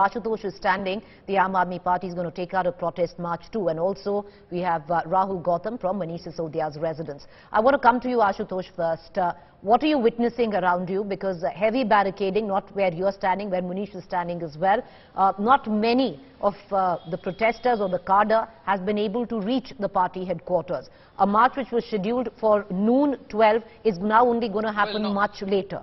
Ashutosh is standing, the Aam Aadmi Party is going to take out a protest march too. And also we have Rahul Gautam from Manish Sisodia's residence. I want to come to you, Ashutosh, first. What are you witnessing around you? Because heavy barricading, not where you're standing, where Manish is standing as well. Not many of the protesters or the cadre has been able to reach the party headquarters. A march which was scheduled for noon 12 is now only going to happen much later.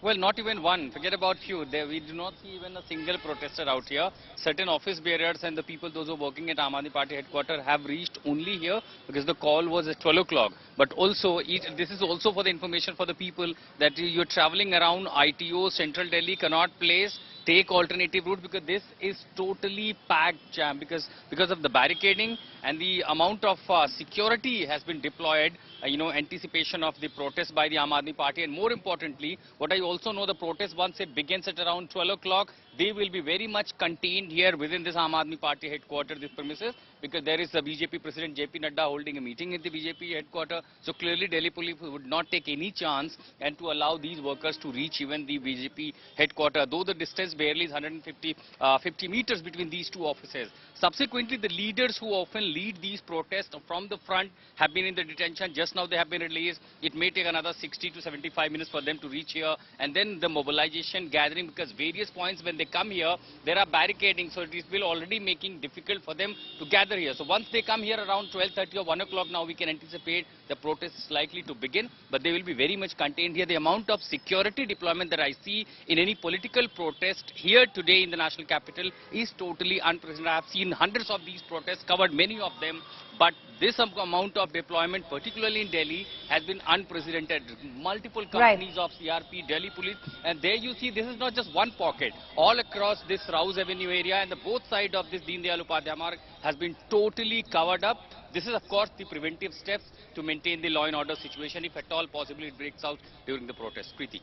Well, not even one. Forget about few. We do not see even a single protester out here. Certain office bearers and the people, those who are working at Aam Aadmi Party headquarters, have reached only here because the call was at 12 o'clock. But also, this is also for the information for the people that you're traveling around ITO, Central Delhi, Connaught Place. Take alternative route because this is totally packed jam because of the barricading and the amount of security has been deployed, anticipation of the protest by the Aam Aadmi Party. And more importantly, what I also know, the protest once it begins at around 12 o'clock, they will be very much contained here within this Aam Aadmi Party headquarters, this premises, because there is the BJP President JP Nadda holding a meeting at the BJP headquarters. So clearly Delhi police would not take any chance and to allow these workers to reach even the BJP headquarters, though the distance barely is 50 meters between these two offices. Subsequently, the leaders who often lead these protests from the front have been in the detention. Just now they have been released. It may take another 60 to 75 minutes for them to reach here. And then the mobilization gathering, because various points when they come here, there are barricading. So it will already making difficult for them to gather here. So once they come here around 12:30 or 1 o'clock, now we can anticipate the protest is likely to begin. But they will be very much contained here. The amount of security deployment that I see in any political protest here today in the national capital is totally unprecedented. I have seen hundreds of these protests, covered many of them, but this amount of deployment, particularly in Delhi, has been unprecedented. Multiple companies of CRP, Delhi police, and there you see this is not just one pocket. All across this Rouse Avenue area and the both sides of this Deen Dayal Upadhyaya Marg has been totally covered up. This is of course the preventive steps to maintain the law and order situation if at all possible it breaks out during the protest. Preeti.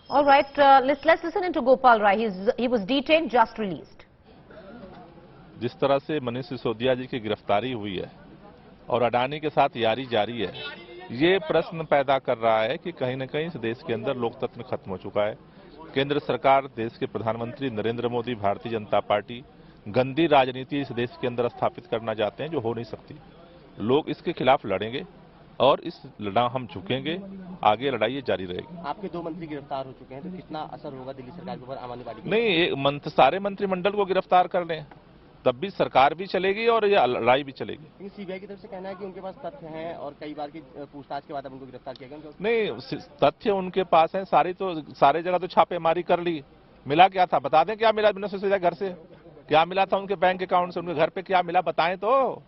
All right, let's listen into Gopal Rai. He was detained, just released. जिस तरह से मनीष सिसोदिया जी की गिरफ्तारी हुई है और अडानी के साथ यारी जारी है, ये प्रश्न पैदा कर रहा है कि कहीं न कहीं इस देश के अंदर लोकतंत्र खत्म हो चुका है। केंद्र सरकार, देश के प्रधानमंत्री नरेंद्र मोदी, भारतीय जनता पार्टी गंदी राजनीति इस देश के अंदर स्थापित करना चाहते हैं, जो हो नहीं सकती। लोग इसके खिलाफ लड़ेंगे और इस लड़ाई हम झुकेंगे, आगे लड़ाई जारी रहेगी। आपके 2 मंत्री गिरफ्तार हो चुके हैं, तो कितना असर होगा दिल्ली सरकार के ऊपर, आम आदमी पार्टी? नहीं, सारे मंत्रिमंडल को गिरफ्तार कर लें, तब भी सरकार भी चलेगी और ये लड़ाई भी चलेगी। लेकिन सीबीआई की तरफ से कहना है कि उनके पास तथ्य हैं और कई बार की पूछताछ के बाद अब उनको गिरफ्तार किया गया। नहीं, तथ्य उनके पास हैं, सारे जगह तो छापेमारी कर ली। मिला क्या था, बता दें क्या मिला मनीष सिसोदिया घर से, क्या मिला था उनके बैंक अकाउंट से, उनके घर पे क्या मिला, बताएं तो,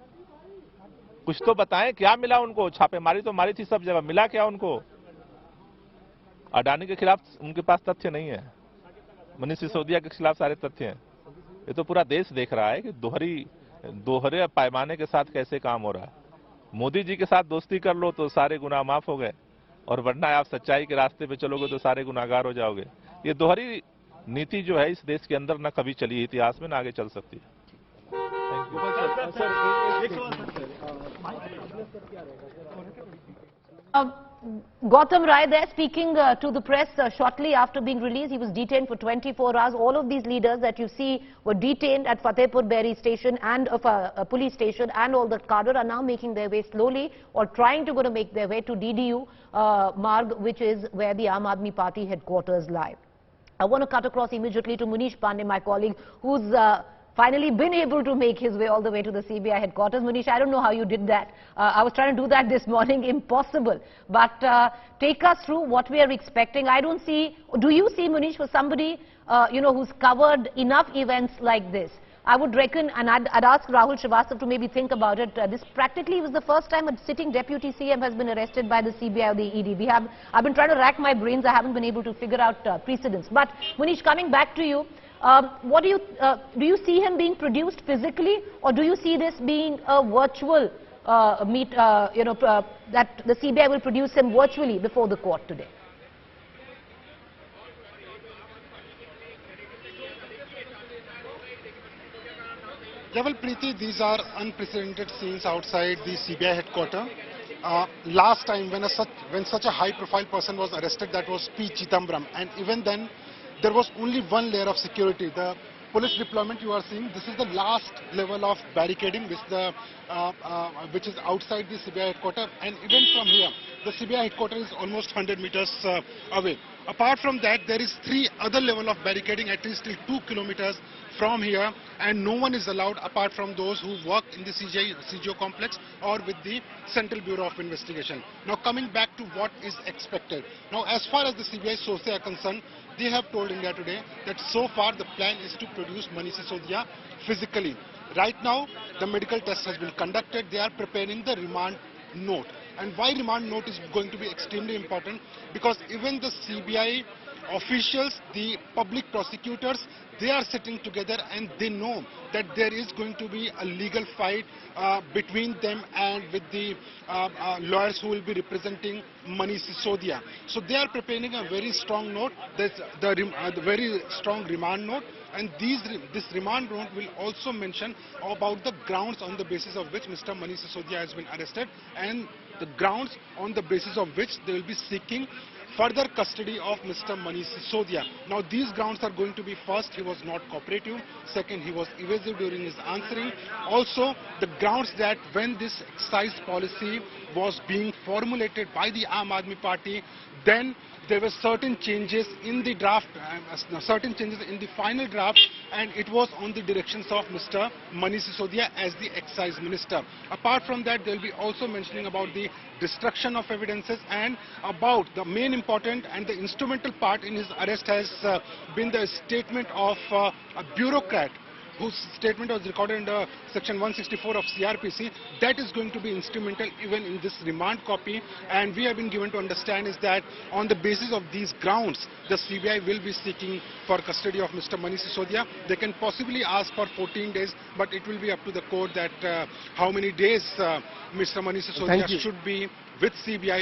कुछ तो बताएं क्या मिला उनको। छापेमारी तो मारी थी सब जगह, मिला क्या उनको? अडानी के खिलाफ उनके पास तथ्य नहीं है, मनीष सिसोदिया के खिलाफ सारे तथ्य हैं। ये तो पूरा देश देख रहा है कि दोहरे पैमाने के साथ कैसे काम हो रहा है। मोदी जी के साथ दोस्ती कर लो तो सारे गुनाह माफ हो गए, और वरना आप सच्चाई के रास्ते पे चलोगे तो सारे गुनाहगार हो जाओगे। ये दोहरी नीति जो है इस देश के अंदर न कभी चली इतिहास में, न आगे चल सकती है। Gautam Rai there speaking to the press shortly after being released. He was detained for 24 hours. All of these leaders that you see were detained at Fatehpur Beri station and a police station, and all the cadre are now making their way slowly or trying to make their way to DDU Marg, which is where the Aam Aadmi Party headquarters lie. I want to cut across immediately to Manish Pandey, my colleague, who's finally been able to make his way all the way to the CBI headquarters. Manish, I don't know how you did that. I was trying to do that this morning, impossible. But take us through what we are expecting. Do you see, Manish, for somebody, who's covered enough events like this? I would reckon, and I'd ask Rahul Srivastava to maybe think about it. This practically was the first time a sitting deputy CM has been arrested by the CBI or the ED. I've been trying to rack my brains. I haven't been able to figure out precedents. But Manish, coming back to you, what do you see him being produced physically, or do you see this being a virtual that the CBI will produce him virtually before the court today? Yeah, well, Preeti, these are unprecedented scenes outside the CBI headquarters. last time when such a high-profile person was arrested, that was P. Chidambaram, and even then there was only one layer of security. The police deployment you are seeing, this is the last level of barricading, which is outside the CBI headquarters, and even from here, the CBI headquarters is almost 100 meters away. Apart from that, there is 3 other level of barricading, at least till 2 kilometers from here, and no one is allowed apart from those who work in the CGO complex or with the Central Bureau of Investigation. Now coming back to what is expected. Now as far as the CBI sources are concerned, they have told India Today that so far the plan is to produce Manish Sisodia physically. Right now the medical test has been conducted. They are preparing the remand note. And why remand note is going to be extremely important, because even the CBI officials, the public prosecutors, they are sitting together and they know that there is going to be a legal fight between them and with the lawyers who will be representing Manish Sisodia. So they are preparing a very strong note, the very strong remand note, and this remand note will also mention about the grounds on the basis of which Mr. Manish Sisodia has been arrested, and the grounds on the basis of which they will be seeking further custody of Mr. Manish Sisodia. Now these grounds are going to be: first, he was not cooperative; second, he was evasive during his answering. Also, the grounds that when this excise policy was being formulated by the Aam Aadmi Party, then there were certain changes in the draft, certain changes in the final draft, and it was on the directions of Mr. Manish Sisodia as the excise minister. Apart from that, they will be also mentioning about the destruction of evidences, and about the main important and the instrumental part in his arrest has been the statement of a bureaucrat whose statement was recorded under section 164 of CRPC. That is going to be instrumental even in this remand copy, and we have been given to understand is that on the basis of these grounds, the CBI will be seeking for custody of Mr. Manish Sisodia. They can possibly ask for 14 days, but it will be up to the court that how many days Mr. Manish Sisodia should be with CBI